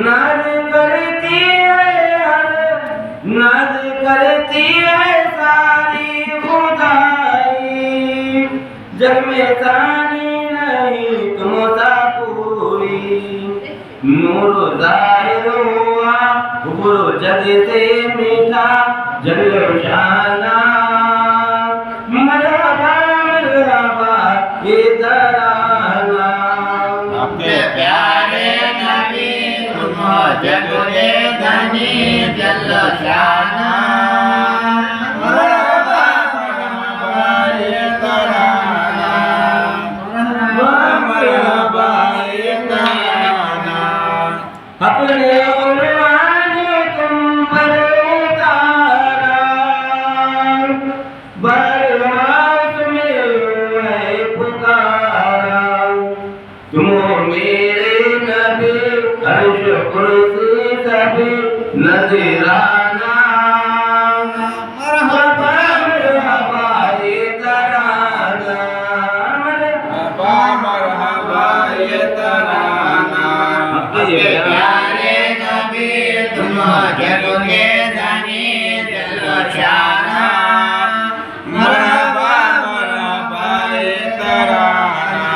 नाज करती है नाज करती है सारी खुदाई, जग में सानी नहीं तुम सा कोई, नूर जाहिर हुआ हुक्म जग से मीठा जल्लो शाना, मरहबा मरहबा ये तराना। आपके प्यारे नबी तुम जग के धनी जल्लो शाना, मरहबा मरहबा ये तराना, मरहबा ये तराना। अपने कुर्बान तुम पर उतारा, बरवास में है पुकारा, तुम मेरे नबी अर्श कुर्सी सब नजराना, मरहबा मरहबा ये तराना, मरहबा मरहबा ये तराना। आपके प्यारे नबी तुम जग के धनी जल्लो शाना, मरहबा मरहबा ये तराना,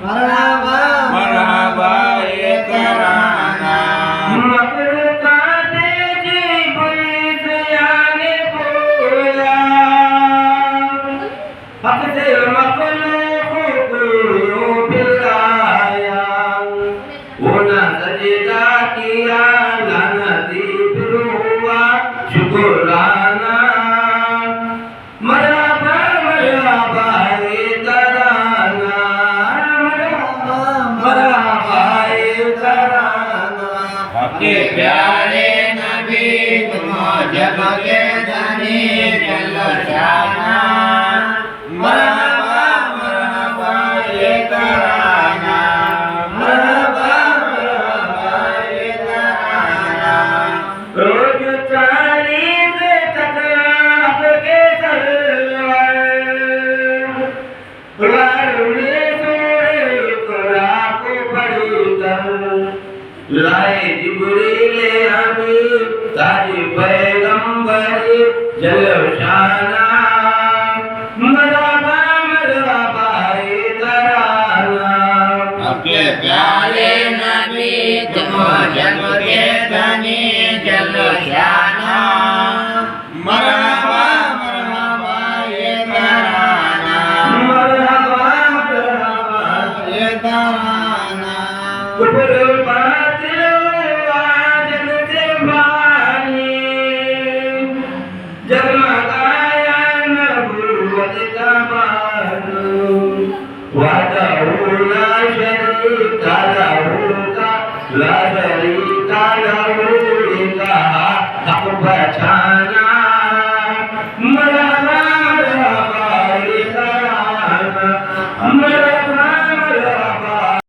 मरहबा मरहबा ये तराना। मकर का तेज पुलिस आने बोला, हक से मखलूक को यूं फिराया, वो न सजदा किया न नदी फिर हुआ शुक्राना, मरहबा मरहबा ये तराना, मरहबा ये तराना। आपके प्यारे नबी तुम जग के धनी जल्लो शाना, मरहबा मरहबा ये तराना, मरहबा मरहबा ये तराना। रोज 40 तक आपके सरवर, में सूरे कुरा को पढ़कर, लाए जिब्रील अमीन ताज पैगंबर जल्लो शाना, मरहबा मरहबा ये तराना। आपके प्यारे नबी तुम जग के धनी जल्लो शाना, मरहबा मरहबा ये तराना, मरहबा मरहबा ये तराना। कुफर बातिल वाजन से बानी, जगमगाया नबूवत का बानू, वादा ला शरीक लहू का ला